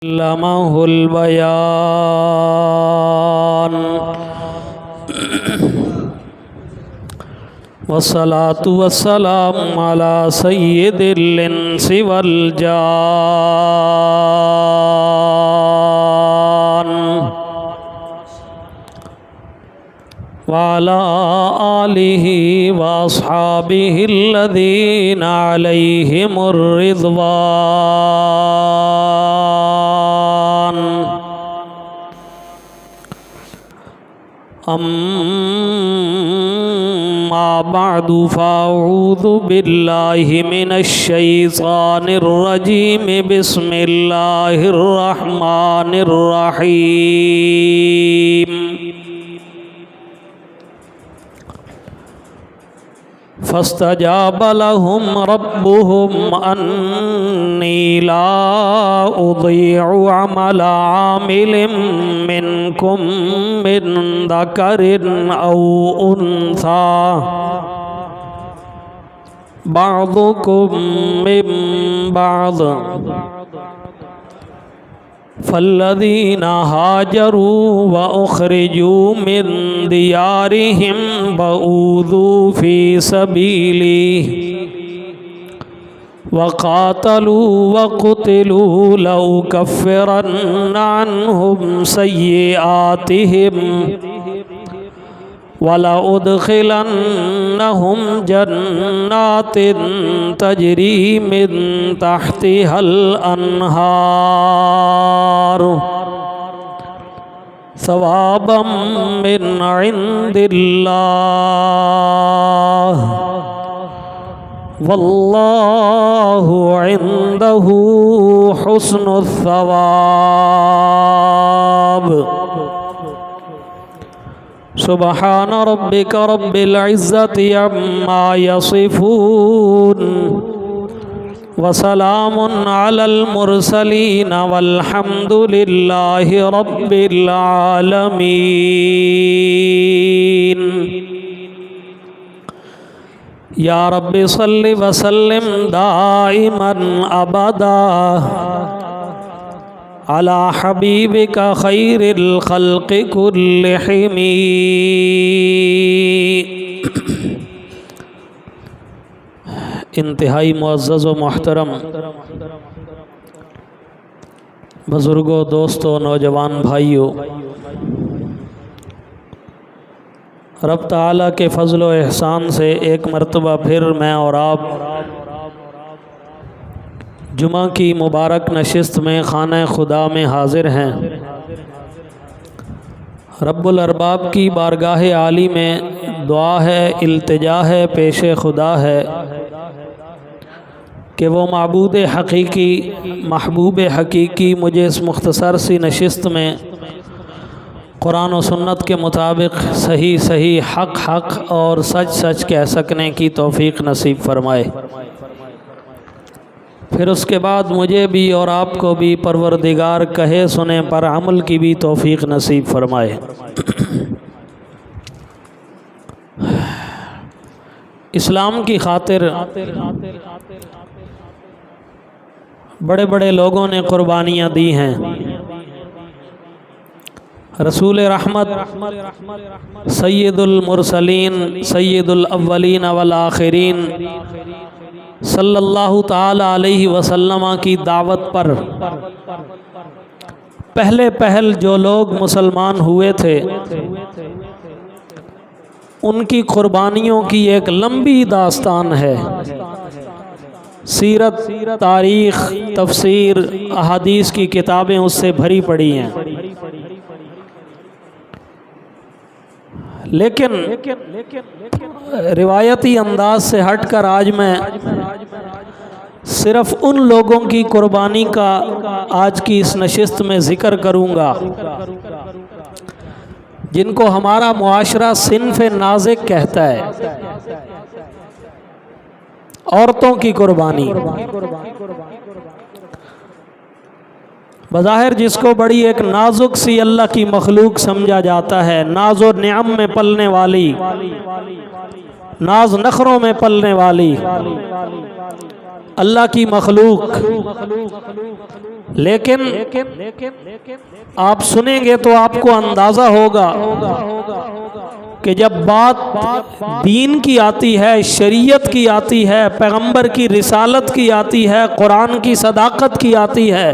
अल्लमहुल बयान वस्सलातु वस्सलामु अला सय्यिदिल इंसि वल जान व अला आलिहि व अस्हाबिहि अल्लज़ीना अलैहिमुर रिज़वान अम्मा बअदु फ़अऊज़ु बिल्लाहि मिनश शैतानिर रजीम बिस्मिल्लाहिर रहमानिर रहीम फस्तजाब लहुम रब्बुहुम अन्नी ला उज़ीअु अमल आमिलिम मिनकुम मिन ज़करिन औ उन्सा बअदुकुम मिन बअद फल्लज़ीना हाजरू व उख़रिजू मिन दियारिहिम बऊज़ू फ़ी सबीली व क़ातलू व क़ुतिलू लउकफ़्फ़िरन्न अन्हुम सय्यिआतिहिम वलउदखिलन्नहुम जन्नातिन तजरी मिन तहतिहल अन्हार सवाबम मिन इंदिल्लाह वल्लाहु इंदहु हुस्नुस सवाब। सुबहान रब्बिक रब्बिल इज़्ज़ति अम्मा यसिफून वसलामुन अलल मुरसलीन वल्हम्दुलिल्लाहि रब्बिल आलमीन। या रब्बि सल्लि वसल्लिम दाइमन अबदा अला हबीबिका खैरिल खल्क़ि कुल्लिहिम। इंतहाई मुअज़्ज़ज़ व मोहतरम बुज़ुर्गों, दोस्तों, नौजवान भाइयों, रब ताला के फ़ज़ल व एहसान से एक मरतबा फिर मैं और आप जुमा की मुबारक नशिस्त में खाना खुदा में हाज़िर हैं। रब्बुल अरबाब की बारगाह आली में दुआ है, इल्तिजा है, पेश खुदा है कि वो माबूद हकीकी, महबूब हकीकी मुझे इस मुख्तसर सी नशिस्त में कुरान और सुन्नत के मुताबिक सही सही, हक हक और सच सच कह सकने की तौफ़ीक नसीब फरमाए। फिर उसके बाद मुझे भी और आपको भी परवरदिगार कहे सुने पर अमल की भी तौफ़ीक नसीब फरमाए। इस्लाम की खातिर बड़े बड़े लोगों ने कुर्बानियाँ दी हैं। रसूल रहमत सैयदुल मुरसलीन सैयदुल अव्वलीन वल आखिरीन सल्लल्लाहु ताला अलैहि वसल्लम की दावत पर पहले पहल जो लोग मुसलमान हुए थे उनकी कुर्बानियों की एक लंबी दास्तान है। सीरत, तारीख़, तफसीर, अहादीस की किताबें उससे भरी पड़ी हैं। लेकिन रिवायती अंदाज से हटकर आज मैं सिर्फ़ उन लोगों की कुर्बानी का आज की इस नशिस्त में ज़िक्र करूँगा जिनको हमारा मुआशरा सिन्फ़ नाज़िक कहता है। औरतों की कुर्बानी बज़ाहिर जिसको बड़ी एक नाजुक सी अल्लाह की मखलूक समझा जाता है, नाज़ो निअम में पलने वाली, नाज नखरों में पलने वाली, अल्लाह की मखलूक लेकिन आप सुनेंगे तो आपको अंदाज़ा होगा कि जब बात दीन की आती है, शरीयत की आती है, पैगंबर की रिसालत की आती है, कुरान की सदाकत की आती है,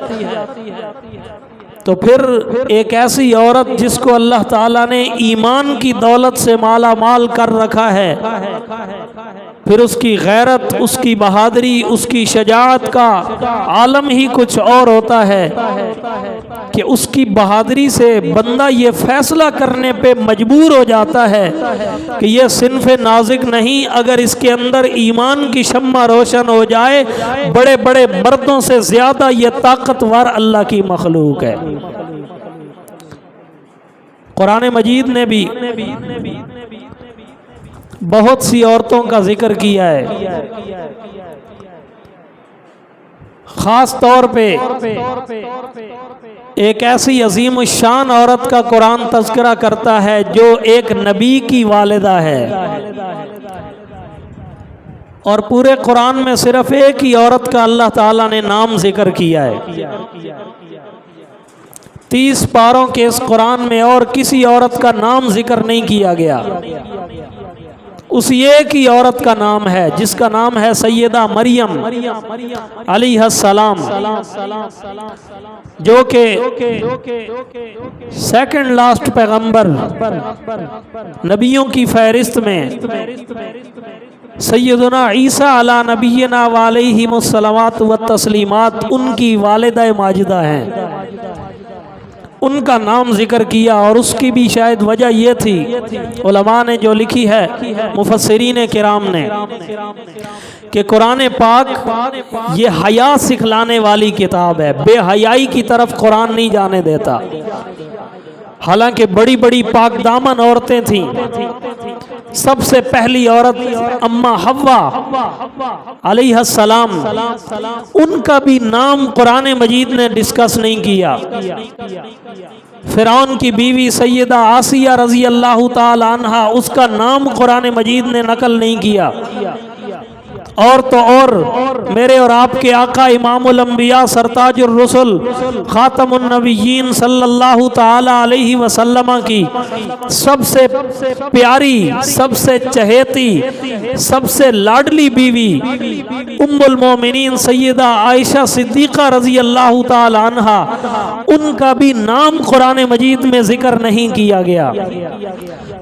तो फिर एक ऐसी औरत जिसको अल्लाह ताला ने ईमान की दौलत से माला माल कर रखा है, फिर उसकी गैरत, उसकी बहादुरी, उसकी शजाअत का आलम ही कुछ और होता है कि उसकी बहादुरी से बंदा ये फैसला करने पे मजबूर हो जाता है कि ये सिन्फ़े नाजिक नहीं, अगर इसके अंदर ईमान की शम्मा रोशन हो जाए, बड़े बड़े मर्दों से ज़्यादा ये ताकतवर अल्लाह की मखलूक है। कुरान मजीद ने भी बहुत सी औरतों का जिक्र किया है, खास तौर पे एक ऐसी अजीम शान औरत का कुरान तज़किरा करता है जो एक नबी की वालिदा है, और पूरे कुरान में सिर्फ एक ही औरत का अल्लाह ताला ने नाम जिक्र किया है। 30 पारों के इस कुरान में और किसी औरत का नाम जिक्र नहीं किया गया। उस एक ही औरत का नाम है जिसका नाम है सैयदा मरियम अलैहिस्सलाम, जो के सेकंड लास्ट पैगंबर, नबियों की फहरिस्त में सैयदना ईसा अला नबीना व अलैहिमुस्सलावात व तस्लीमात उनकी वालिदा माजिदा हैं, उनका नाम जिक्र किया। और उसकी भी शायद वजह यह थी, उलमा ने जो लिखी है, मुफस्सिरीन किराम ने, कि कुरान पाक ये हया सिखलाने वाली किताब है, बेहयाई की तरफ कुरान नहीं जाने देता। हालांकि बड़ी बड़ी पाकदामन औरतें थीं, सबसे पहली औरत अम्मा हव्वा अलैहिस्सलाम, उनका भी नाम कुरान मजीद ने डिस्कस नहीं किया। फिरौन की बीवी सैयदा आसिया रजी अल्लाह ताला अन्हा, उसका नाम कुरान मजीद ने नकल नहीं किया। और तो और मेरे और आपके आका इमामुल अंबिया सरताजुर रसूल खातमुन नबिय्यीन सल्लल्लाहु ताला अलैहि वसल्लम की सबसे प्यारी, सबसे चहेती, सबसे लाडली बीवी उम्मुल मोमिनीन सैयदा आयशा सिद्दीक़ा रजी अल्लाह ताला अन्हा, उनका भी नाम कुरान मजीद में जिक्र नहीं किया गया।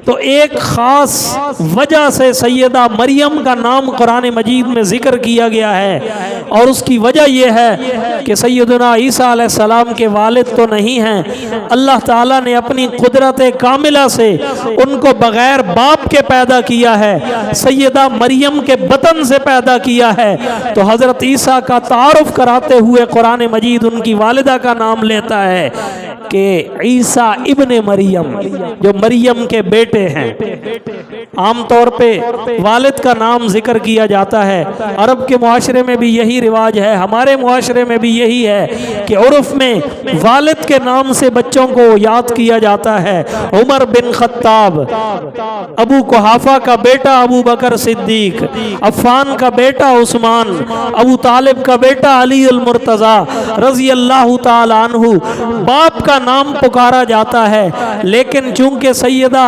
तो एक खास वजह से सैयदा मरियम का नाम कुरान मजीद में जिक्र किया गया है, और उसकी वजह यह है कि सैयदना ईसा अलैहिस्सलाम के वालिद तो नहीं हैं, अल्लाह ताला ने अपनी कुदरत कामिला से उनको बगैर बाप के पैदा किया है, सैयदा मरियम के बतन से पैदा किया है। तो हज़रत ईसा का तारुफ कराते हुए कुरान मजीद उनकी वालिदा का नाम लेता है कि ईसा इब्ने मरियम, जो मरियम के बेटे हैं। आमतौर पे वालिद का नाम जिक्र किया जाता है, अरब के मुआशरे में भी यही रिवाज है, हमारे मुआशरे में भी यही है कि उर्फ में वालिद के नाम से बच्चों को याद किया जाता है। उमर बिन खत्ताब, अबू कुहाफा का बेटा अबू बकर सिद्दीक, अफ़ान का बेटा उस्मान, अबू तालिब का बेटा अली अल मुर्तज़ा रज़ी अल्लाह ताला अन्हु, बाप का नाम पुकारा जाता है। लेकिन चूंकि सैयदा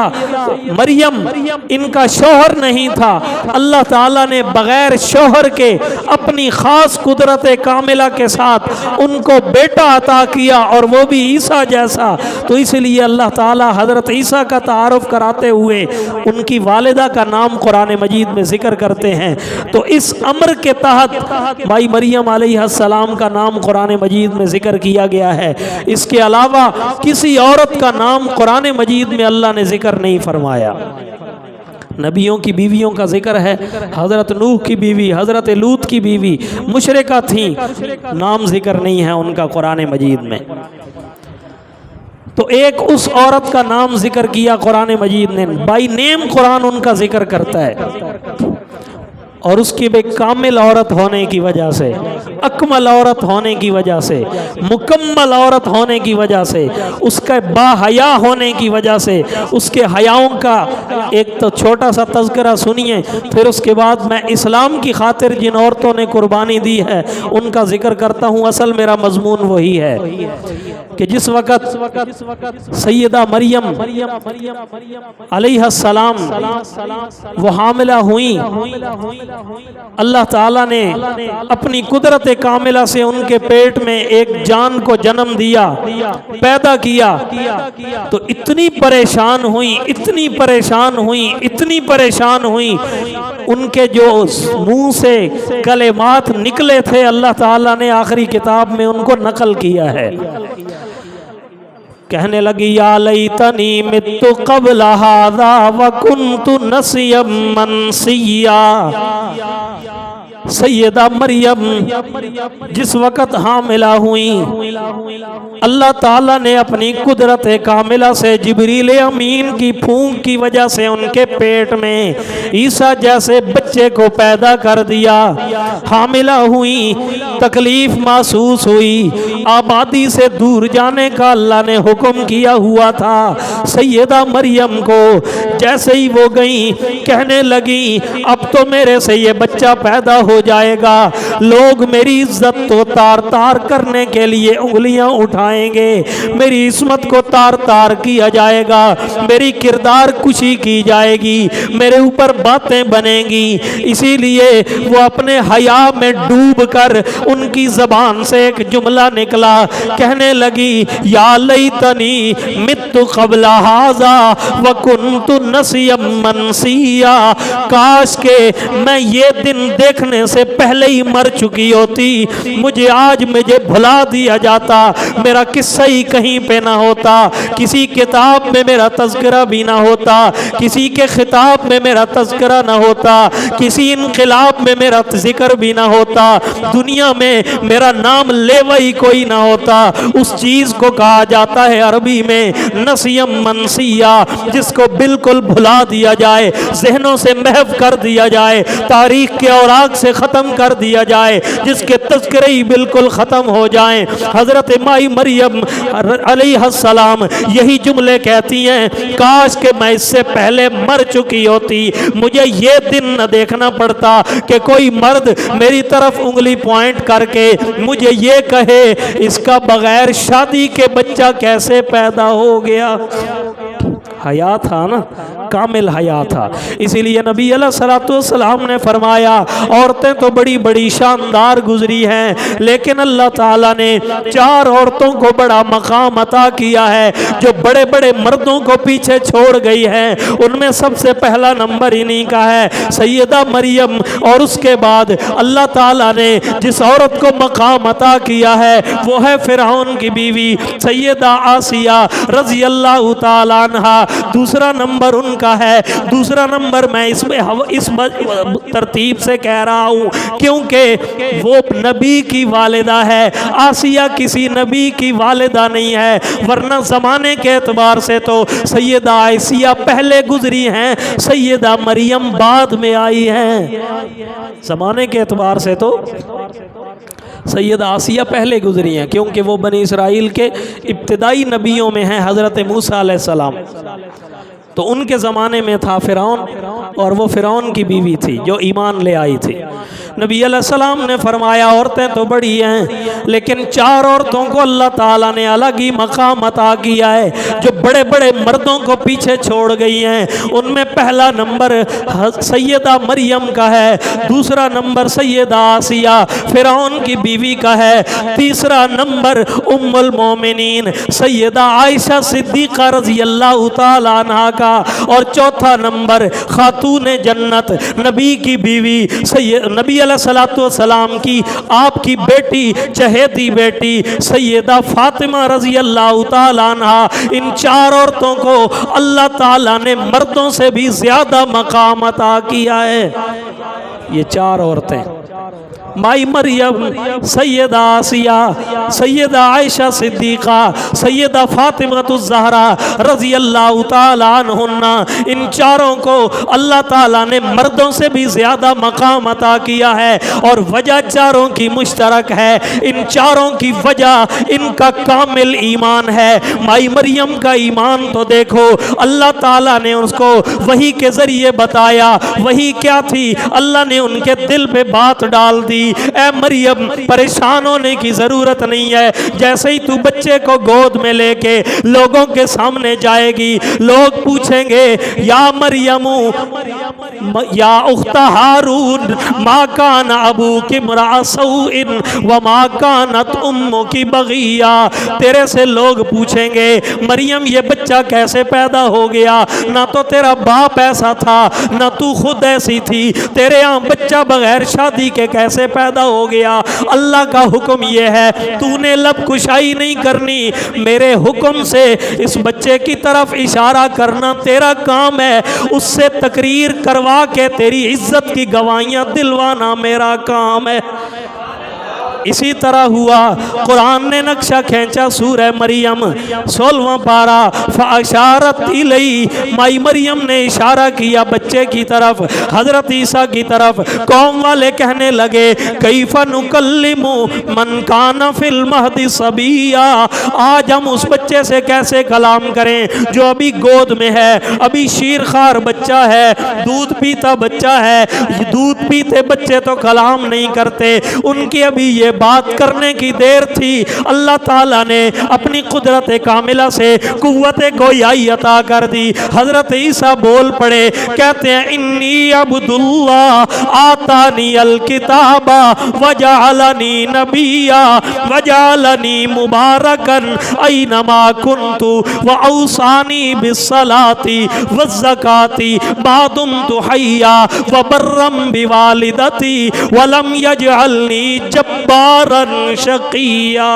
मरियम इनका शौहर नहीं था, अल्लाह ताला ने बगैर शौहर के अपनी खास कुदरत कामिला के साथ उनको बेटा अता किया, और वो भी ईसा जैसा। तो इसलिए अल्लाह ताला हज़रत ईसा का तारुफ कराते हुए उनकी वालिदा का नाम कुरान मजीद में जिक्र करते हैं। तो इस अम्र के तहत भाई मरियम अलैहिस्सलाम का नाम कुरान मजीद में जिक्र किया गया है। इसके अलावा किसी औरत का नाम कुरान मजीद में अल्लाह ने जिक्र नहीं फरमाया। नबियों की बीवियों का जिक्र है, हज़रत नूह की बीवी, हज़रत लूत की बीवी मुशरिका थी, नाम जिक्र नहीं है उनका कुरान मजीद में। तो एक उस औरत का नाम जिक्र किया कुरान मजीद ने, बाई नेम कुरान उनका जिक्र करता है, और उसकी भी कामिल औरत होने की वजह से अकमल औरत होने की वजह से, मुकम्मल औरत होने की वजह से, उसके बाहया होने की वजह से, उसके हयाओं का एक तो छोटा सा तज़किरा सुनिए, फिर उसके बाद मैं इस्लाम की खातिर जिन औरतों ने कुर्बानी दी है उनका जिक्र करता हूँ। असल मेरा मजमून वही है कि जिस वक़्त सैयदा मरियम अलैहिस्सलाम वो हामिला हुई, अल्लाह ताला ने अपनी कुदरत कामिला से उनके पेट में एक जान को जन्म दिया, पैदा किया, तो इतनी परेशान हुई, इतनी परेशान हुई, इतनी परेशान हुई, उनके जो मुंह से कलेमात निकले थे अल्लाह ताला ने आखिरी किताब में उनको नकल किया है। कहने लगी या लैतनी मित्तु क़ब्ल हाज़ा व कुन्तु नसिय्यम मनसिया। सैयदा मरियम जिस वक़्त हामिला हुई, अल्लाह ताला ने अपनी कुदरत कामिला से जिब्रील अमीन की फूंक की वजह से उनके पेट में ईसा जैसे बच्चे को पैदा कर दिया। हामिला हुई, तकलीफ महसूस हुई, आबादी से दूर जाने का अल्लाह ने हुक्म किया हुआ था। सैयदा मरियम को जैसे ही वो गई, कहने लगी अब तो मेरे से ये बच्चा पैदा हो जाएगा, लोग मेरी इज्जत तो तार तार करने के लिए उंगलियां उठाएंगे, मेरी इस्मत को तार तार किया जाएगा, मेरी किरदार कुशी की जाएगी, मेरे ऊपर बातें बनेंगी। इसीलिए वो अपने हया में डूब कर उनकी जबान से एक जुमला निकला, कहने लगी या लैतनी मित्तु क़ब्ल हाज़ा व कुन्तु नसिय्यम मनसिया। काश के मैं ये दिन देखने से पहले ही मर चुकी होती, मुझे भुला दिया जाता, मेरा किस्सा ही कहीं पे ना होता, किसी किताब में मेरा तज़किरा भी ना होता, किसी के खिताब में मेरा तज़किरा ना होता, किसी इनक़िलाब में मेरा जिक्र भी ना होता, दुनिया में मेरा नाम लेवा ही कोई ना होता। उस चीज़ को कहा जाता है अरबी में नसिय्यम मनसिया, जिसको बिल्कुल भुला दिया जाए, ज़हनों से महव कर दिया जाए, तारीख के औराक से ख़त्म कर दिया जाए, जिसके तज़किरे ही बिल्कुल ख़त्म हो जाएं। हज़रत माई मरियम अलैहिस्सलाम यही जुमले कहती हैं, काश के मैं इससे पहले मर चुकी होती, मुझे ये दिन न देखना पड़ता कि कोई मर्द मेरी तरफ उंगली पॉइंट करके मुझे ये कहे इसका बगैर शादी के बच्चा कैसे पैदा हो गया। हया था ना, कामिल हया था। इसीलिए नबी अलैहिस्सलाम ने फरमाया औरतें तो बड़ी बड़ी शानदार गुजरी हैं, लेकिन अल्लाह ताला ने 4 औरतों को बड़ा मकाम अता किया है जो बड़े बड़े मर्दों को पीछे छोड़ गई हैं। उनमें सबसे पहला नंबर इन्हीं का है, सैयदा मरियम। और उसके बाद अल्लाह ताला ने जिस औरत को मकाम अता किया है वो है फिरौन की बीवी सैयदा आसिया रज़ी अल्लाह ताला अन्हा। दूसरा नंबर उनका है। दूसरा नंबर मैं इसमें इस तरतीब से कह रहा हूँ क्योंकि वो नबी की वालिदा है, आसिया किसी नबी की वालिदा नहीं है, वरना ज़माने के एतबार से तो सैयदा आसिया पहले गुजरी हैं, सैयदा मरियम बाद में आई हैं। ज़माने के एतबार से तो सैयदा आसिया पहले गुजरी हैं क्योंकि वो बनी इसराइल के इब्तिदाई नबियों में हैं, हज़रत मूसा अलैहिस्सलाम। तो उनके ज़माने में था फ़िरौन और वो फ़िरौन की बीवी थी जो ईमान ले आई थी। नबी अलैहिस्सलाम ने फरमाया औरतें तो बड़ी हैं लेकिन 4 औरतों को अल्लाह ताला ने अलग ही मकाम अता किया है जो बड़े बड़े मर्दों को पीछे छोड़ गई हैं। उनमें पहला नंबर सैयदा मरियम का है, दूसरा नंबर सैयदा आसिया फ़िरौन की बीवी का है, तीसरा नंबर उम्मुल मोमिनीन सैयदा आयशा सिद्दीक़ा रज़ी अल्लाह ताला अन्हा का, और चौथा नंबर खातून जन्नत नबी की बीवी नबी अलैहिस्सलाम की आपकी बेटी चहेती बेटी सैयदा फातिमा रज़ी अल्लाह ताला अन्हा। इन 4 औरतों को अल्लाह ताला ने मर्दों से भी ज़्यादा मकाम अता किया है। ये 4 औरतें माई मरियम, सैयदा आसिया, सैयदा आयशा सिद्दीक़ा, सैयदा फातिमतुज़ ज़हरा रज़ी अल्लाह ताला अन्हुन्ना, इन चारों को अल्लाह ताला ने मर्दों से भी ज़्यादा मकाम अता किया है। और वजह चारों की मुश्तरक है। इन चारों की वजह इनका कामिल ईमान है। माई मरियम का ईमान तो देखो, अल्लाह ताला ने उसको वही के ज़रिए बताया। वही क्या थी? अल्लाह ने उनके दिल पे बात डाल दी, ए मरियम परेशान होने की ज़रूरत नहीं है। जैसे ही तू बच्चे को गोद में लेके लोगों के सामने जाएगी, लोग पूछेंगे या मरियमु या उख्ता हारून मा कान अबू की मुरासौइन व मा कानत उम्मु की बगिया। तेरे से लोग पूछेंगे मरियम ये बच्चा कैसे पैदा हो गया? ना तो तेरा बाप ऐसा था, ना तू खुद ऐसी थी। तेरे यहाँ बच्चा बगैर शादी के कैसे पैदा हो गया? अल्लाह का हुक्म ये है, तूने लब कुशाई नहीं करनी, मेरे हुक्म से इस बच्चे की तरफ इशारा करना तेरा काम है। उससे तकरीर करवा के तेरी इज्जत की गवाहियाँ दिलवाना मेरा काम है। इसी तरह हुआ, कुरान ने नक्शा खींचा सूरह मरियम 16वां पारा, फ़अशारत इलैहि, माई मरियम ने इशारा किया बच्चे की तरफ, हज़रत ईसा की तरफ। कौम वाले कहने लगे कैफ़ नुकल्लिमु मन कान फिल महदी सबिया, आज हम उस बच्चे से कैसे कलाम करें जो अभी गोद में है, अभी शीरखार बच्चा है, दूध पीता बच्चा है। दूध पीते बच्चे तो कलाम नहीं करते, उनकी अभी ये बात करने की देर थी। अल्लाह ताला ने अपनी कुदरत कामिला से कुव्वत गोयाई अता कर दी। हजरत ईसा बोल पड़े, कहते हैं इन्नी अब्दुल्लाह आतानी अल किताबा वजअलनी नबिया वजअलनी मुबारकन ऐनमा कुन्तु व औसानी बिस्सलाती वज़्ज़काती मा दुम्तु हय्या व बर्रम बिवालिदती वलम यजअलनी जब्बारन शकिया।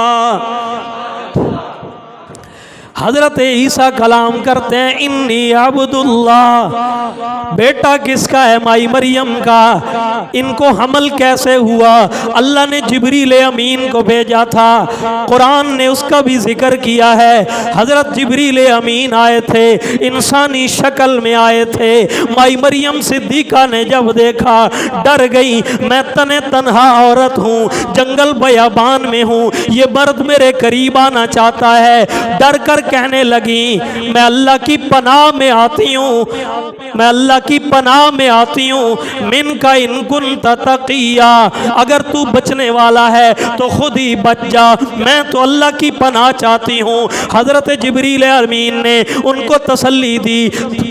हजरत ईसा कलाम करते हैं इन्नी अब्दुल्लाह, बेटा किसका है? माई मरियम का। इनको हमल कैसे हुआ? अल्लाह ने जिब्रील अमीन को भेजा था, कुरान ने उसका भी जिक्र किया है। हजरत जिब्रील अमीन आए थे, इंसानी शक्ल में आए थे। माई मरियम सिद्दीक़ा ने जब देखा डर गई, मैं तने तन्हा औरत हूँ, जंगल बयाबान में हूँ, ये मर्द मेरे करीब आना चाहता है। डर कर कहने लगी मैं अल्लाह की पनाह में आती हूँ, मैं अल्लाह की पनाह में आती हूँ। मिन का इन कुन्त तक़िया, अगर तू बचने वाला है तो खुद ही बच जा, मैं तो अल्लाह की पनाह चाहती हूँ। हज़रत जिब्रील अमीन ने उनको तसल्ली दी,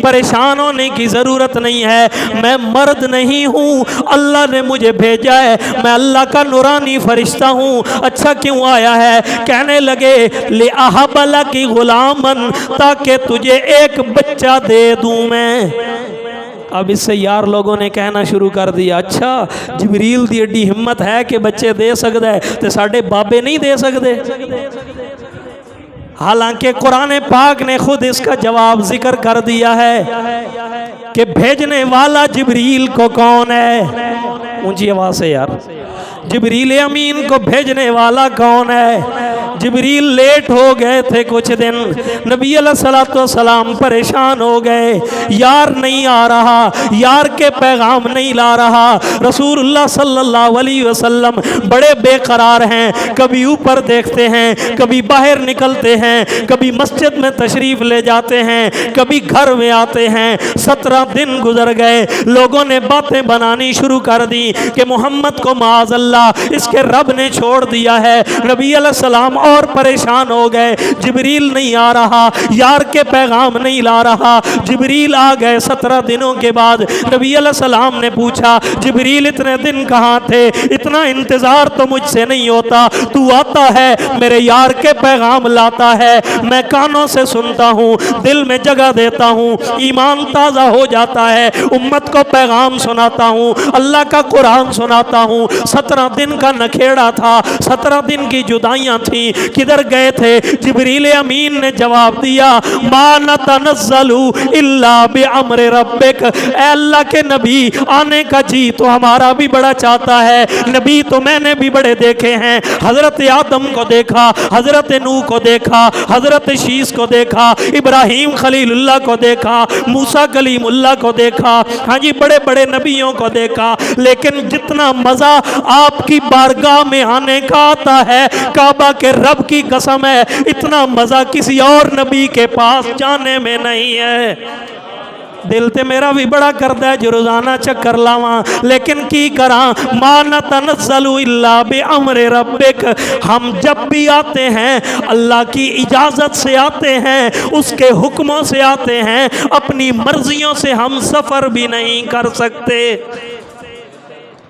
परेशान होने की ज़रूरत नहीं है, मैं मर्द नहीं हूँ, अल्लाह ने मुझे भेजा है, मैं अल्लाह का नूरानी फरिश्ता हूँ। अच्छा क्यों आया है? कहने लगे ले अहबला की गुलामन, ताकि तुझे एक बच्चा दे दूँ मैं। अब इससे यार लोगों ने कहना शुरू कर दिया, अच्छा जिब्रील दी एडी हिम्मत है कि बच्चे दे सकता है तो साढ़े बाबे नहीं दे सकते। हालांकि कुरान पाक ने खुद इसका जवाब जिक्र कर दिया है कि भेजने वाला जिब्रील को कौन है। ऊंची आवाज से यार, जिब्रील अमीन को भेजने वाला कौन है? जिब्रील लेट हो गए थे कुछ दिन, नबी अलैहिस्सलाम परेशान हो गए, यार नहीं आ रहा, यार के पैगाम नहीं ला रहा। रसूलुल्लाह सल्लल्लाहु अलैहि वसल्लम बड़े बेकरार हैं, कभी ऊपर देखते हैं, कभी बाहर निकलते हैं, कभी मस्जिद में तशरीफ ले जाते हैं, कभी घर में आते हैं। 17 दिन गुजर गए, लोगों ने बातें बनानी शुरू कर दी कि मोहम्मद को माअज़ल्लाह इसके रब ने छोड़ दिया है। नबी अलैहिस्सलाम और परेशान हो गए, जिब्रील नहीं आ रहा, यार के पैगाम नहीं ला रहा। जिब्रील आ गए 17 दिनों के बाद। नबी अलैहिस्सलाम ने पूछा जिब्रील इतने दिन कहाँ थे? इतना इंतज़ार तो मुझसे नहीं होता, तू आता है मेरे यार के पैगाम लाता है, मैं कानों से सुनता हूँ, दिल में जगह देता हूँ, ईमान ताज़ा हो जाता है, उम्मत को पैगाम सुनाता हूँ, अल्लाह का कुरान सुनाता हूँ। 17 दिन का नखेड़ा था, 17 दिन की जुदाइयाँ थी, नहीं, किधर गए थे? जिब्रील अमीन ने जवाब दिया, मा नतनज़्ज़लु इल्ला बिअम्रि रब्बिक। ऐ अल्लाह के नबी, आने का जी तो हमारा भी बड़ा चाहता है। नबी तो मैंने भी बड़े देखे हैं, हजरत आदम को देखा, हजरत नूह को देखा, हजरत शीस को देखा, इब्राहिम खलीलुल्लाह को देखा, मूसा कलीमुल्लाह को देखा, हाँ जी बड़े बड़े नबियों को देखा, लेकिन जितना मज़ा आपकी बारगाह में आने का आता है, काबा के रब की कसम है, इतना मज़ा किसी और नबी के पास जाने में नहीं है। दिल ते मेरा भी बड़ा करता है जो रोज़ाना चक्कर लावा, लेकिन की करा, मा नतनज़्ज़लु इल्ला बिअम्रि रब्बिक। हम जब भी आते हैं अल्लाह की इजाज़त से आते हैं, उसके हुक्मों से आते हैं, अपनी मर्जियों से हम सफ़र भी नहीं कर सकते।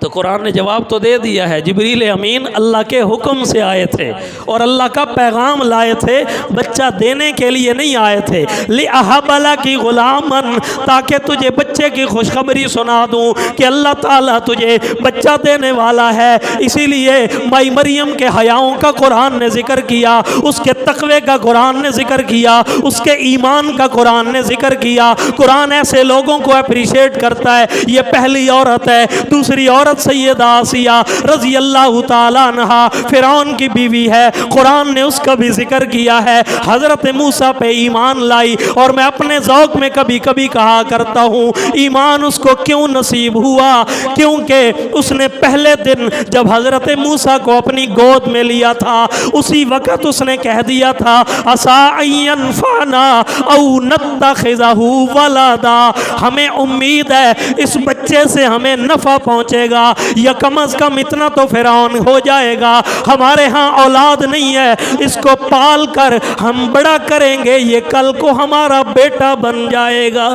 तो कुरान ने जवाब तो दे दिया है, जिब्रील अमीन अल्लाह के हुक्म से आए थे और अल्लाह का पैगाम लाए थे, बच्चा देने के लिए नहीं आए थे। लिअहबला की गुलामन, ताकि तुझे बच्चे की खुशखबरी सुना दूँ कि अल्लाह ताला तुझे बच्चा देने वाला है। इसीलिए माई मरियम के हयाओं का कुरान ने जिक्र किया, उसके तकवे का कुरान ने जिक्र किया, उसके ईमान का कुरान ने जिक्र किया। कुरान ऐसे लोगों को अप्रिशिएट करता है, ये पहली औरत है। दूसरी औरत सैयदा आसिया रज़ी अल्लाह ताला अन्हा फिरौन की बीवी है, कुरान ने उसका भी जिक्र किया है। हज़रत मूसा पे ईमान लाई, और मैं अपने ज़ौक़ में कभी कभी कहा करता हूँ, ईमान उसको क्यों नसीब हुआ? क्योंकि उसने पहले दिन जब हज़रत मूसा को अपनी गोद में लिया था, उसी वक़्त उसने कह दिया था, असा यनफ़अना औ नत्तख़िज़हु वलदा, हमें उम्मीद है इस बच्चे से हमें नफ़ा पहुँचेगा, या कम अज़ कम इतना तो फिरौन हो जाएगा। हमारे यहाँ औलाद नहीं है, इसको पाल कर हम बड़ा करेंगे, ये कल को हमारा बेटा बन जाएगा।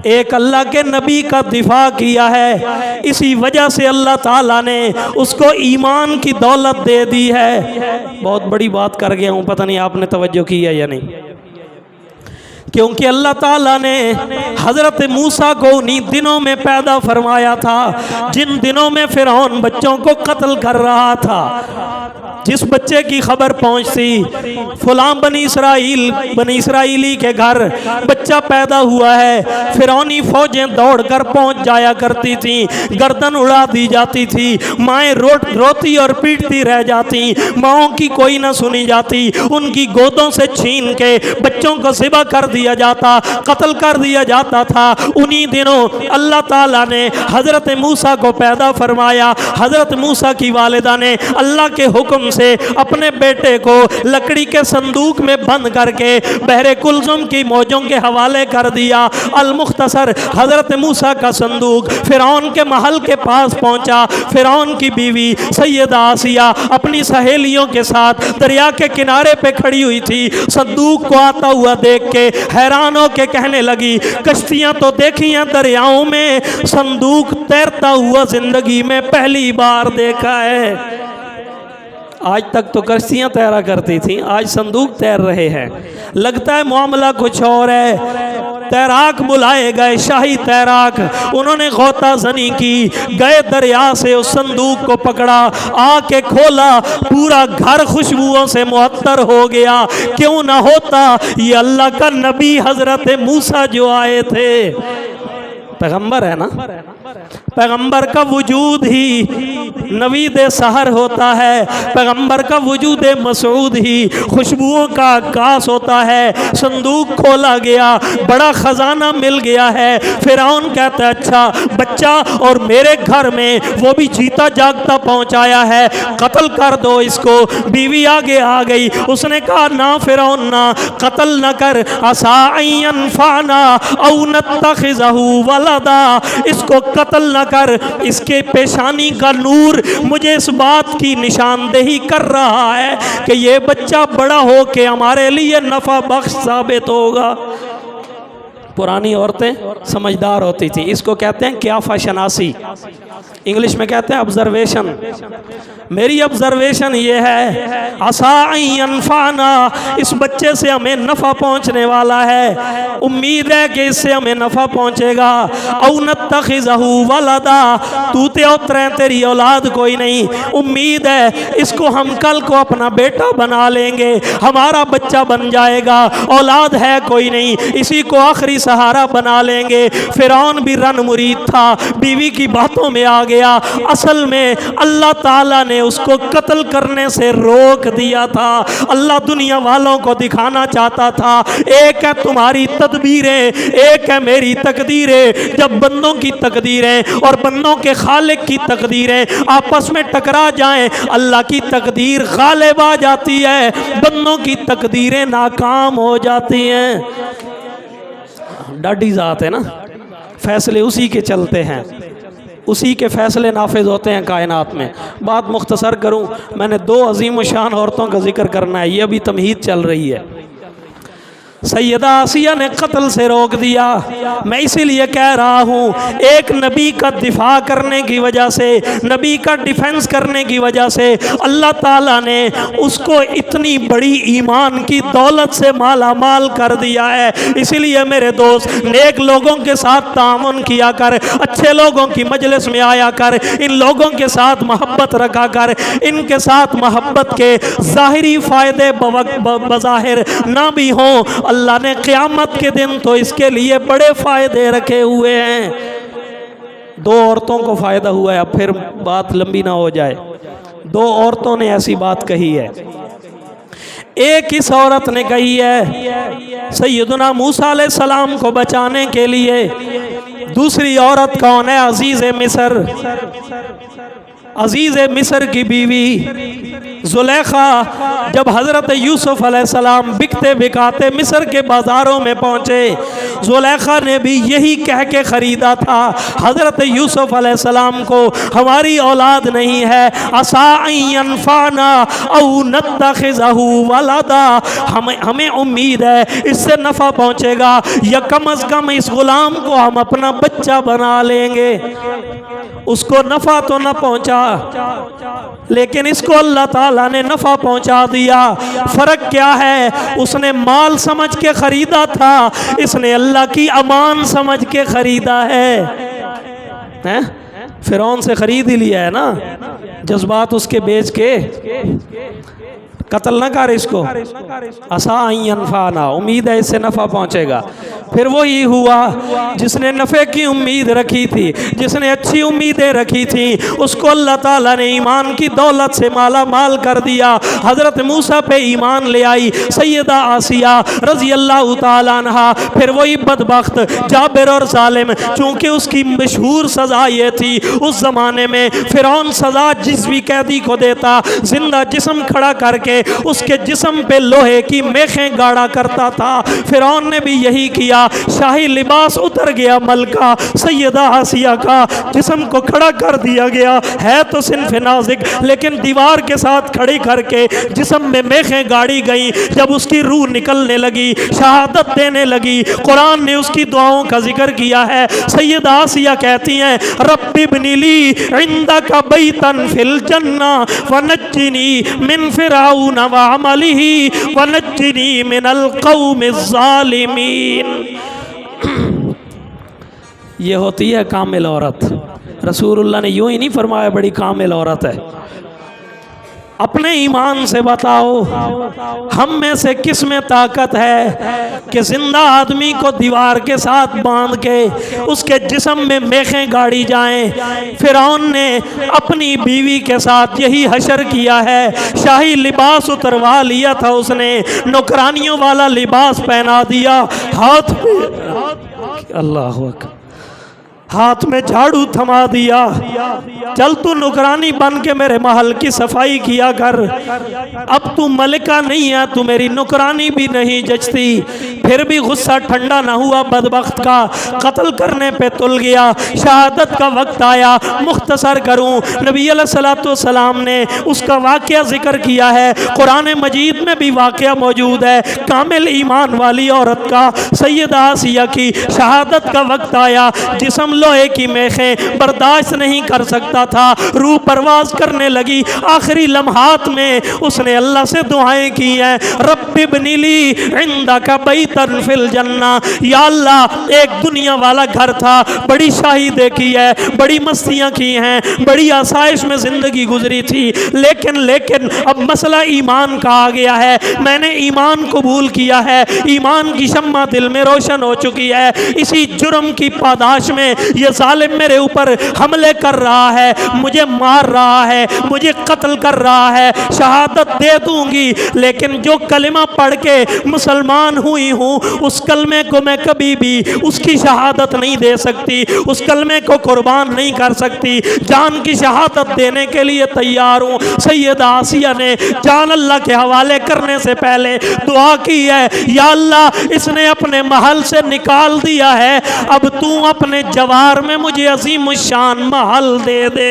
एक अल्लाह के नबी का दिफा किया है, इसी वजह से अल्लाह ताला ने उसको ईमान की दौलत दे दी है। बहुत बड़ी बात कर गया हूँ, पता नहीं आपने तवज्जो की है या नहीं। क्योंकि अल्लाह ताला ने हज़रत मूसा को उन्हीं दिनों में पैदा फरमाया था जिन दिनों में फिरौन बच्चों को कत्ल कर रहा था। जिस बच्चे की खबर पहुंचती, फलां बनी इसराइली के घर बच्चा पैदा हुआ है, फिरौनी फौजें दौड़कर पहुंच जाया करती थी, गर्दन उड़ा दी जाती थी, माएँ रोती और पीटती रह जाती, माओं की कोई ना सुनी जाती, उनकी गोदों से छीन के बच्चों को ज़िबा कर दिया जाता, कत्ल कर दिया जाता था। उन्हीं दिनों अल्लाह ताला ने हज़रत मूसा को पैदा फरमाया। हज़रत मूसा की वालिदा ने अल्लाह के हुक्म से अपने बेटे को लकड़ी के संदूक में बंद करके बहरे कुलजुम की मौजों के हवाले कर दिया। अल मुख्तसर हज़रत मूसा का संदूक फिरौन के महल के पास पहुंचा। फिरौन की बीवी सैयदा आसिया अपनी सहेलियों के साथ दरिया के किनारे पे खड़ी हुई थी। संदूक को आता हुआ देख के हैरान होके कहने लगी, कश्तियां तो देखी हैं दरियाओं में, संदूक तैरता हुआ जिंदगी में पहली बार देखा है। आज तक तो कश्तियाँ तैरा करती थी, आज संदूक तैर रहे हैं। लगता है मामला कुछ और है। तैराक बुलाए गए, शाही तैराक, उन्होंने गौता ज़नी की, गए दरिया से उस संदूक को पकड़ा, आके खोला, पूरा घर खुशबुओं से मुअत्तर हो गया। क्यों ना होता ये अल्लाह का नबी हज़रत मूसा जो आए थे। पैगंबर है ना, पैगंबर का वजूद ही नवीद सहर होता है, पैगंबर का वजूद मसूद ही खुशबुओं का आकाश होता है। संदूक खोला गया, बड़ा ख़जाना मिल गया है। फिरौन कहता है, अच्छा बच्चा और मेरे घर में वो भी जीता जागता पहुंचाया है, कत्ल कर दो इसको। बीवी आगे आ गई, उसने कहा ना फिरौन ना, कत्ल न कर, असा यनफ़अना औ नत्तख़िज़हु वलदा, इसको कत्ल न कर, इसके पेशानी का नूर मुझे इस बात की निशानदेही कर रहा है कि ये बच्चा बड़ा हो के हमारे लिए नफ़ा बख्श साबित होगा। पुरानी औरतें समझदार होती थी, इसको कहते हैं क्या फशनासी। इंग्लिश में कहते हैं ऑब्जर्वेशन। मेरी ऑब्जर्वेशन ये है, असाअनफाना, इस बच्चे से हमें नफ़ा पहुँचने वाला है, उम्मीद है कि इससे हमें नफ़ा पहुँचेगा। औ नत्तखिज़हु वलदा, तूते उतरे तेरी औलाद कोई नहीं, उम्मीद है इसको हम कल को अपना बेटा बना लेंगे, हमारा बच्चा बन जाएगा, औलाद है कोई नहीं, इसी को आखिरी सहारा बना लेंगे। फिरौन भी रन मुरीद था, बीवी की बातों में आ गया। असल में अल्लाह ताला ने उसको कत्ल करने से रोक दिया था। अल्लाह दुनिया वालों को दिखाना चाहता था, एक है तुम्हारी तदबीरें, एक है मेरी तकदीरें। जब बंदों की तकदीरें और बंदों के खालिक की तकदीरें आपस में टकरा जाएं, अल्लाह की तकदीर गालिब आ जाती है, बंदों की तकदीरें नाकाम हो जाती हैं। डाडी ज़ात है ना, फैसले उसी के चलते हैं, उसी के फैसले नाफिज होते हैं कायनात में। बात मुख्तसर करूं, मैंने 2 अजीम शान औरतों का जिक्र करना है, ये अभी तमहीद चल रही है। सैयदा आसिया ने कत्ल से रोक दिया। मैं इसीलिए कह रहा हूँ, एक नबी का दिफा करने की वजह से, नबी का डिफेंस करने की वजह से अल्लाह ताला ने उसको इतनी बड़ी ईमान की दौलत से माला माल कर दिया है। इसीलिए मेरे दोस्त, नेक लोगों के साथ तामुन किया कर, अच्छे लोगों की मजलिस में आया कर, इन लोगों के साथ मोहब्बत रखा कर। इनके साथ मोहब्बत के ज़ाहिरी फ़ायदे बज़ाहिर ना भी हों, अल्लाह ने क़यामत के दिन तो इसके लिए बड़े फ़ायदे रखे हुए हैं। 2 औरतों को फ़ायदा हुआ है। अब फिर बात लंबी ना हो जाए, 2 औरतों ने ऐसी बात कही है। एक इस औरत ने कही है सैयदना मूसा अलैहिस्सलाम को बचाने के लिए। दूसरी औरत कौन है? अजीज़ मिस्र, अजीज़ मिस्र की बीवी ज़ुलेखा। जब हज़रत यूसुफ़ अलैहिस्सलाम बिकते बिकाते मिस्र के बाज़ारों में पहुँचे, ज़ुलेखा ने भी यही कह के ख़रीदा था हज़रत यूसुफ़ अलैहिस्सलाम को, हमारी औलाद नहीं है, असा यनफ़ाना औ नत्तखिज़हु वलदा, हमें उम्मीद है इससे नफ़ा पहुँचेगा, या कम अज़ कम इस ग़ुलाम को हम अपना बच्चा बना लेंगे। उसको नफ़ा तो न पहुँचा, लेकिन इसको अल्लाह ताला ने नफ़ा पहुँचा दिया। फ़र्क क्या है? उसने माल समझ के ख़रीदा था, इसने अल्लाह की अमान समझ के ख़रीदा है। फ़िरौन से ख़रीद ही लिया है ना, जज्बात उसके बेच के। कत्ल न कर इसको, असा यनफ़ाना, उम्मीद है इससे नफ़ा पहुँचेगा। फिर वही हुआ जिसने नफ़े की उम्मीद रखी थी, जिसने अच्छी उम्मीदें रखी थी, उसको अल्लाह ताला ने ईमान की दौलत से माला माल कर दिया। हज़रत मूसा पे ईमान ले आई सैयदा आसिया रज़ी अल्लाह ताला अन्हा। फिर वही बदबख्त जाबिर और जालिम, चूँकि उसकी मशहूर सज़ा ये थी उस ज़माने में, फ़िरौन सज़ा जिस भी कैदी को देता, जिंदा जिस्म खड़ा करके उसके जिस्म पे लोहे की मेखें गाड़ा करता था। फ़िरौन ने भी यही किया। शाही लिबास उतर गया मलका सैयदा आसिया का, जिस्म को खड़ा कर दिया गया, है तो सिन्फ नाजिक, लेकिन दीवार के साथ खड़ी करके जिस्म में मेखें गाड़ी गई। जब उसकी रूह निकलने लगी, शहादत देने लगी, कुरान ने उसकी दुआओं का जिक्र किया है। सैयदा आसिया कहती हैं, रब्बी इब्निली इंदका बैतन फिल जन्ना वनज्जिनी मिन फिरऔन व अमलिही वनज्जिनी मिनल कौमिज़ ज़ालिमीन। ये होती है कामिल औरत। रसूलुल्लाह ने यूं ही नहीं फरमाया बड़ी कामिल औरत है। अपने ईमान से बताओ, हम में से किस में ताकत है कि जिंदा आदमी को दीवार के साथ बांध के उसके जिस्म में मेखें गाड़ी जाएं। फ़िरौन ने अपनी बीवी के साथ यही हशर किया है। शाही लिबास उतरवा लिया था उसने, नौकरानियों वाला लिबास पहना दिया, हाथ में अल्लाह अकबर, हाथ में झाड़ू थमा दिया, चल तू नौकरानी बन के मेरे महल की सफाई किया कर। अब तू मलिका नहीं है, तू मेरी नौकरानी भी नहीं जचती। फिर भी गुस्सा ठंडा ना हुआ बदबख्त का, कत्ल करने पे तुल गया। शहादत का वक्त आया। मुख्तसर करूं, नबी अलैहिस्सलाम ने उसका वाक़या जिक्र किया है, कुरान मजीद में भी वाक़या मौजूद है कामिल ईमान वाली औरत का। सैयदा आसिया की शहादत का वक्त आया, जिस्म लोहे की मेखें बर्दाश्त नहीं कर सकता था, रूह परवाज करने लगी। आखिरी लम्हात में उसने अल्लाह से दुआएं की हैं, रब्बि इब्नी ली इंदका बैतन फिल जन्ना। या अल्लाह, एक दुनिया वाला घर था, बड़ी शाही देखी है, बड़ी मस्तियां की हैं, बड़ी आसाइश में जिंदगी गुजरी थी, लेकिन अब मसला ईमान का आ गया है। मैंने ईमान कबूल किया है, ईमान की शम्मा दिल में रोशन हो चुकी है। इसी जुर्म की पादाश में ये जालिम मेरे ऊपर हमले कर रहा है, मुझे मार रहा है, मुझे कत्ल कर रहा है। शहादत दे दूंगी, लेकिन जो कलिमा पढ़ के मुसलमान हुई हूँ, उस कलमे को मैं कभी भी उसकी शहादत नहीं दे सकती, उस कलमे को कुर्बान नहीं कर सकती। जान की शहादत देने के लिए तैयार हूँ। सैयदा आसिया ने जान अल्लाह के हवाले करने से पहले दुआ की है, या अल्लाह, इसने अपने महल से निकाल दिया है, अब तू अपने जवार में मुझे अजीम शान महल दे दे।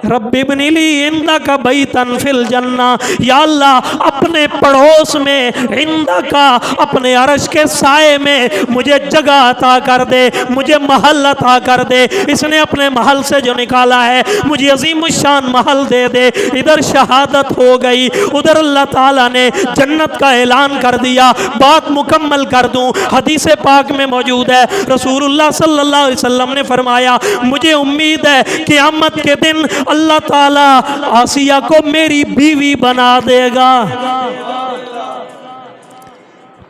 रब्बि इब्नी ली इंदका बैतन फिल जन्ना। या अल्लाह, अपने पड़ोस में इंदका, अपने अर्श के साए में मुझे जगह अता कर दे, मुझे महल अता कर दे। इसने अपने महल से जो निकाला है, मुझे अजीम शान महल दे दे। इधर शहादत हो गई, उधर अल्लाह ताला ने जन्नत का ऐलान कर दिया। बात मुकम्मल कर दूं, हदीस पाक में मौजूद है, रसूलुल्लाह सल्लल्लाहु अलैहि वसल्लम ने फरमाया, मुझे उम्मीद है क़यामत के दिन अल्लाह ताला आसिया को मेरी बीवी बना देगा।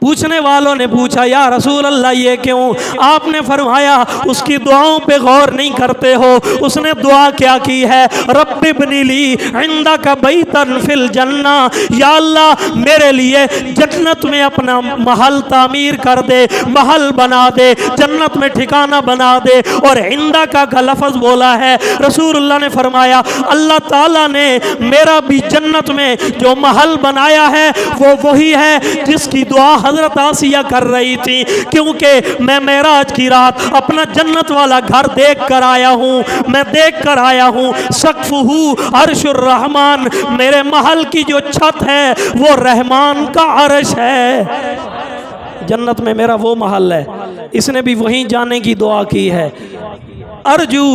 पूछने वालों ने पूछा, या रसूल अल्लाह, ये क्यों? आपने फरमाया, उसकी दुआओं पे गौर नहीं करते हो। उसने दुआ क्या की है, रब्बि इब्नी ली इंदका बैतन फिल जन्ना। या अल्लाह, मेरे लिए जन्नत में अपना महल तामीर कर दे, महल बना दे, जन्नत में ठिकाना बना दे। और इंदका का लफ्ज़ बोला है, रसूलुल्लाह ने फरमाया, अल्लाह ताला ने मेरा भी जन्नत में जो महल बनाया है, वो वही है जिसकी दुआ हजरत आसिया कर रही थी। क्योंकि मैं मेराज की रात अपना जन्नत वाला घर देख कर आया हूँ, मैं देख कर आया हूँ। सक़्फ़ुहु अर्शुर रहमान, मेरे महल की जो छत है वो रहमान का अर्श है। जन्नत में मेरा वो महल है। इसने भी वहीं जाने की दुआ की है। अर्जू,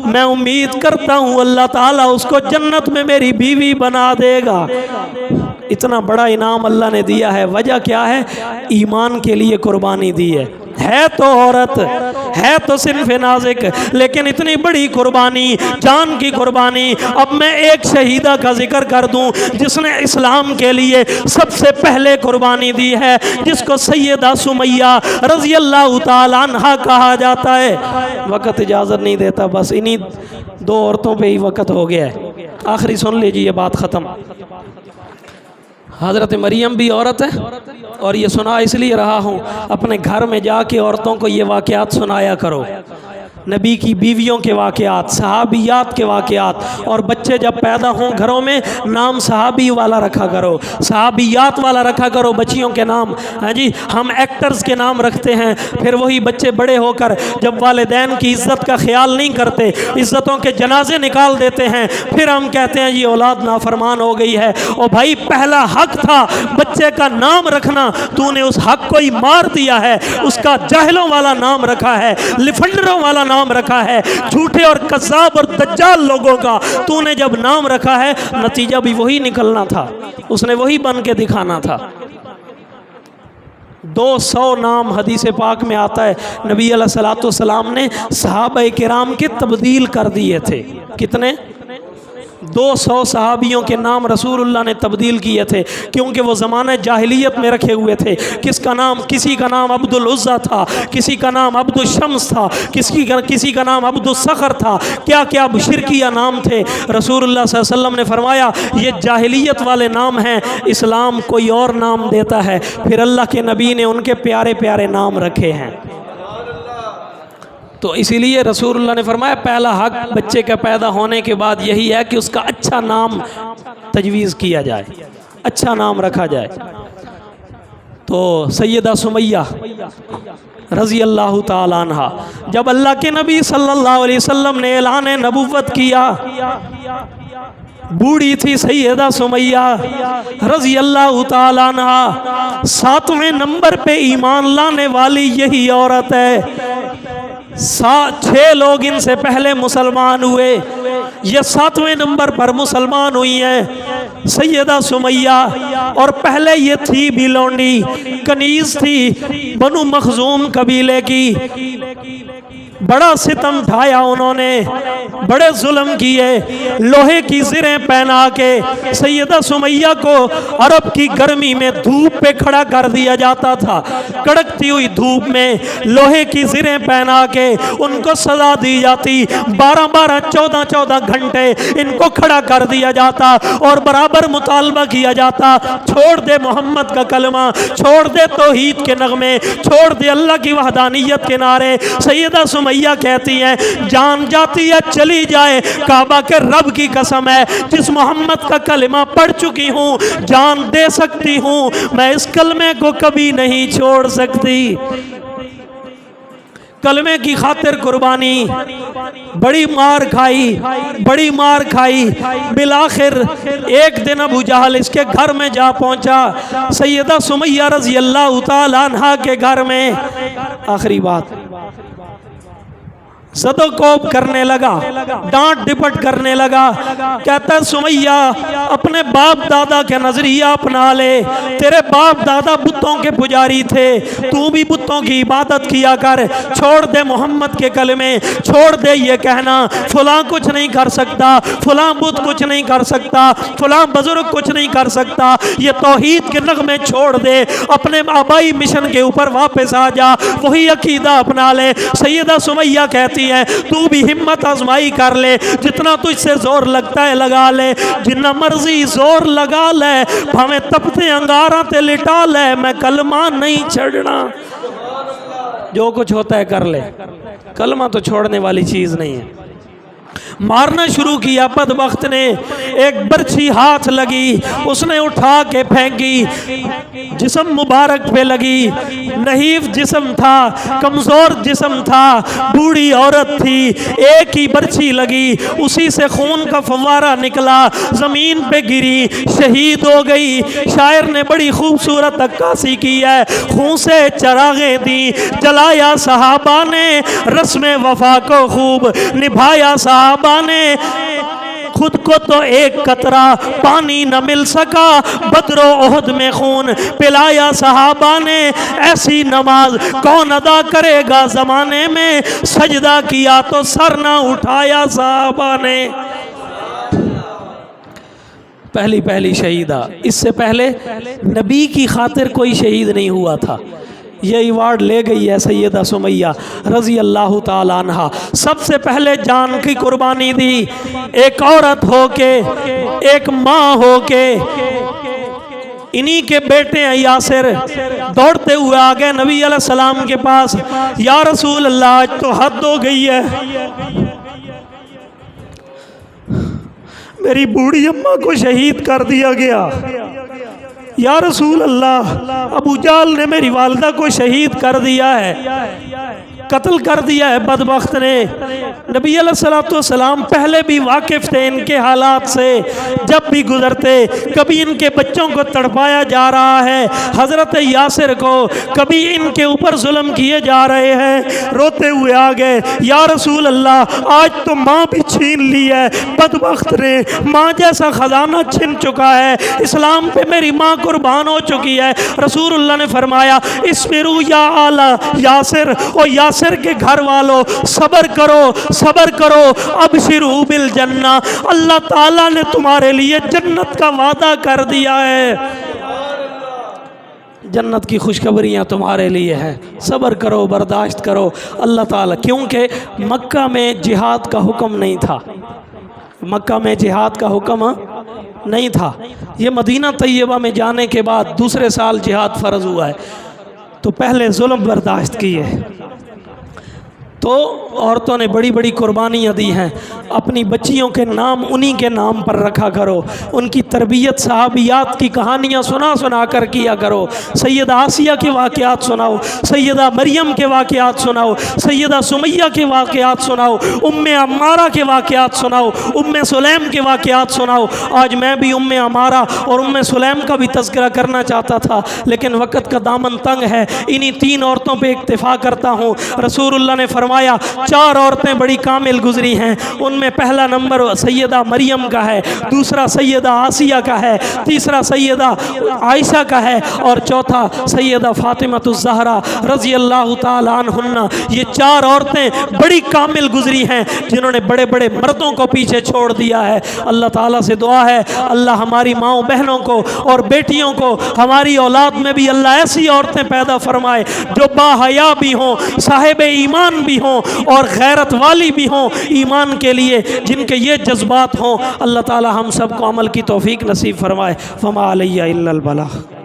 मैं उम्मीद करता हूँ अल्लाह ताला उसको जन्नत में मेरी बीवी बना देगा। इतना बड़ा इनाम अल्लाह ने दिया है। वजह क्या है? ईमान के लिए कुर्बानी दी है तो औरत है तो सिर्फ नाज़िक, लेकिन इतनी बड़ी कुर्बानी, जान की कुर्बानी। अब मैं एक शहीदा का जिक्र कर दूं जिसने इस्लाम के लिए सबसे पहले कुर्बानी दी है, जिसको सैयदा सुमैया रज़ी अल्लाह ताला अन्हा कहा जाता है। वक़्त इजाज़त नहीं देता, बस इन्हीं दो औरतों पे ही वक़्त हो गया है। आखिरी सुन लीजिए, बात ख़त्म। हज़रत मरियम भी औरत है, और ये सुना इसलिए रहा हूँ, अपने घर में जाके औरतों को ये वाक़यात सुनाया करो, नबी की बीवियों के वाक़यात, सहाबियात के वाक़यात। और बच्चे जब पैदा हों घरों में, नाम सहाबी वाला रखा करो, सहाबियात वाला रखा करो बच्चियों के नाम। हाँ जी, हम एक्टर्स के नाम रखते हैं, फिर वही बच्चे बड़े होकर जब वालिदैन की इज़्ज़त का ख्याल नहीं करते, इज़्ज़तों के जनाजे निकाल देते हैं, फिर हम कहते हैं ये औलाद नाफरमान हो गई है। और भाई, पहला हक था बच्चे का नाम रखना, तूने उस हक को ही मार दिया है। उसका जाहिलों वाला नाम रखा है, लिफंडरों वाला नाम रखा है, झूठे और कज़्ज़ाब और दज्जाल लोगों का तूने जब नाम रखा है, नतीजा भी वही निकलना था, उसने वही बन के दिखाना था। 200 नाम हदीस पाक में आता है, नबी अलैहिस्सलातु वस्सलाम ने सहाबाए किराम के तब्दील कर दिए थे। कितने? 200 सहाबियों के नाम रसूलुल्लाह ने तब्दील किए थे, क्योंकि वो ज़माने जाहिलियत में रखे हुए थे। किसी का नाम अब्दुल उज़्ज़ा था, किसी का नाम अब्दुल शम्स था, किसी का नाम अब्दुल सखर था, क्या क्या शिरकिया नाम थे। रसूलुल्लाह सल्लल्लाहु अलैहि वसल्लम ने फरमाया, ये जाहिलियत वाले नाम हैं, इस्लाम कोई और नाम देता है। फिर अल्लाह के नबी ने उनके प्यारे प्यारे नाम रखे हैं। तो इसीलिए रसूलुल्लाह ने फरमाया, पहला हक बच्चे का पैदा होने के बाद यही है कि उसका अच्छा नाम तजवीज़ किया जाए, अच्छा नाम रखा जाए। तो सैयदा सुमैया रज़ी अल्लाह ताला अन्हा, जब अल्लाह के नबी सल्लल्लाहु अलैहि वसल्लम ने ऐलान नबुव्वत किया, बूढ़ी थी सैयदा सुमैया रज़ी अल्लाह ताला अन्हा। 7वें नंबर पे ईमान लाने वाली यही औरत है। 6 लोग इनसे पहले मुसलमान हुए, ये 7वें नंबर पर मुसलमान हुई हैं सैयदा सुमैया। और पहले ये थी भी लौंडी, कनीज थी, बनु मखजूम कबीले की। बड़ा सितम ढाया उन्होंने, बड़े जुल्म किए। लोहे की ज़िरें पहना के सैयदा सुमैया को अरब की गर्मी में धूप पे खड़ा कर दिया जाता था। कड़कती हुई धूप में लोहे की ज़िरें पहना के उनको सजा दी जाती। 12-12, 14-14 घंटे इनको खड़ा कर दिया जाता और बराबर मुतालबा किया जाता, छोड़ दे मोहम्मद का कलमा, छोड़ दे तौहीद के नगमे, छोड़ दे अल्लाह की वहदानियत के नारे। सैयदा सुमैया कहती हैं जान जाती है चली जाए, काबा के रब की कसम है जिस मोहम्मद का कलमा पढ़ चुकी हूँ, जान दे सकती हूँ, मैं इस कलमे को कभी नहीं छोड़ सकती। कलमे की खातिर कुर्बानी, बड़ी मार खाई, बड़ी मार खाई। बिलाखिर एक दिन अबू जहल इसके घर में जा पहुंचा, सैयदा सुमैया रज़ी अल्लाह ताला अन्हा के घर में। आखिरी बात, सदोकोप करने लगा, डांट डिपट करने लगा। कहता सुमैया अपने बाप दादा के नजरिया अपना ले, तेरे बाप दादा बुतों के पुजारी थे, तू भी बुतों की इबादत किया कर, छोड़ दे मोहम्मद के कलमे, छोड़ दे ये कहना फलां कुछ नहीं कर सकता, फलां बुत कुछ नहीं कर सकता, फलां बुजुर्ग कुछ नहीं कर सकता, ये तौहीद के नगमे छोड़ दे, अपने आबाई मिशन के ऊपर वापस आ जा, वही अकीदा अपना ले। सैयदा सुमैया कहती है तू भी हिम्मत आजमाई कर ले, जितना तुझसे जोर लगता है लगा ले, जितना मर्जी जोर लगा ले, भावें तपते अंगारा ते लिटा ले, मैं कलमा नहीं छड़ना। जो कुछ होता है कर ले, कलमा तो छोड़ने वाली चीज नहीं है। मारना शुरू किया, बदबख्त ने एक बर्छी हाथ लगी, उसने उठा के फेंकी, जिस्म मुबारक पे लगी। नहीफ जिस्म था, कमज़ोर जिस्म था, बूढ़ी औरत थी, एक ही बर्छी लगी, उसी से खून का फव्वारा निकला, ज़मीन पे गिरी, शहीद हो गई। शायर ने बड़ी खूबसूरत अक्कासी की है, खून से चरागें दी, जलाया सहाबा ने, रस्म वफा को खूब निभाया सहाबा ने, खुद को तो एक कतरा पानी न मिल सका, बदरो ओहद में खून पिलाया सहाबा ने, ऐसी नमाज कौन अदा करेगा ज़माने में, सजदा किया तो सर ना उठाया सहाबा ने। पहली पहली शहीदा, इससे पहले नबी की खातिर कोई शहीद नहीं हुआ था। ये अवार्ड ले गई है सैयदा सुमैया रज़ी अल्लाह ताला अन्हा। सबसे पहले जान की कुर्बानी दी, एक औरत होके, एक माँ होके। इन्हीं के बेटे हैं यासिर, दौड़ते हुए आ गए नबी अलैहिस्सलाम के पास, या रसूल अल्लाह आज तो हद हो गई है, मेरी बूढ़ी अम्मा को शहीद कर दिया गया। या रसूल अल्लाह, अबू जाल ने मेरी वालदा को शहीद कर दिया है, कत्ल कर दिया है बदबख्त ने। नबी अलैहिस्सलाम पहले भी वाकिफ़ थे इनके हालात से, जब भी गुजरते कभी इनके बच्चों को तड़पाया जा रहा है, हज़रत यासिर को कभी इनके ऊपर जुल्म किए जा रहे हैं, रोते हुए आ गए, या रसूल अल्लाह आज तो माँ भी छीन ली है, बदबख्त ने माँ जैसा ख़जाना छिन चुका है, इस्लाम पे मेरी माँ कुर्बान हो चुकी है। रसूलुल्लाह ने फरमाया इस्बिरू या आला यासिर, और यासिर के घर वालों सब्र करो, सब्र करो, अबशिरू बिल जन्ना, अल्लाह ताला ने तुम्हारे लिए जन्नत का वादा कर दिया है, जन्नत की खुशखबरियाँ तुम्हारे लिए हैं, सब्र करो, बर्दाश्त करो। अल्लाह ताला, क्योंकि मक्का में जिहाद का हुक्म नहीं था, मक्का में जिहाद का हुक्म नहीं था, ये मदीना तैयबा में जाने के बाद दूसरे साल जिहाद फ़र्ज हुआ है, तो पहले जुल्म बर्दाश्त किए। तो तो औरतों ने बड़ी बड़ी कुर्बानियाँ दी हैं। अपनी बच्चियों के नाम उन्हीं के नाम पर रखा करो, उनकी तरबियत सहाबियात की कहानियाँ सुना सुना कर किया करो। सैयदा आसिया के वाक़यात सुनाओ, सैयदा मरियम के वाक़यात सुनाओ, सैयदा सुमैया के वाक़यात सुनाओ, उम्मे अम्मारा के वाक़यात सुनाओ, उम्मे सुलैम के वाक़यात सुनाओ। आज मैं भी उम्मे अम्मारा और उम्मे सुलैम का भी तज़किरा करना चाहता था, लेकिन वक़्त का दामन तंग है। इन्हीं 3 औरतों पे इक्तिफ़ा करता हूँ। रसूलुल्लाह ने फरमाया 4 औरतें बड़ी कामिल गुजरी हैं, उनमें पहला नंबर सैयदा मरियम का है, दूसरा सैयदा आसिया का है, तीसरा सैयदा आयशा का है और चौथा सैयदा फातिमातुज़ ज़हरा रज़ी अल्लाह ताला अन्हुन्ना। ये 4 औरतें बड़ी कामिल गुजरी हैं जिन्होंने बड़े बड़े मर्दों को पीछे छोड़ दिया है। अल्लाह ताला से दुआ है, अल्लाह हमारी माओ बहनों को और बेटियों को, हमारी औलाद में भी अल्लाह ऐसी औरतें पैदा फरमाए जो बाहया भी हों, साहिब ईमान भी हों और गैरत वाली भी हों ईमान के लिए, जिनके ये जज्बात हों। अल्लाह ताला हम सबको अमल की तौफीक नसीब फरमाए। फमा अलैया इल्लल बलाग।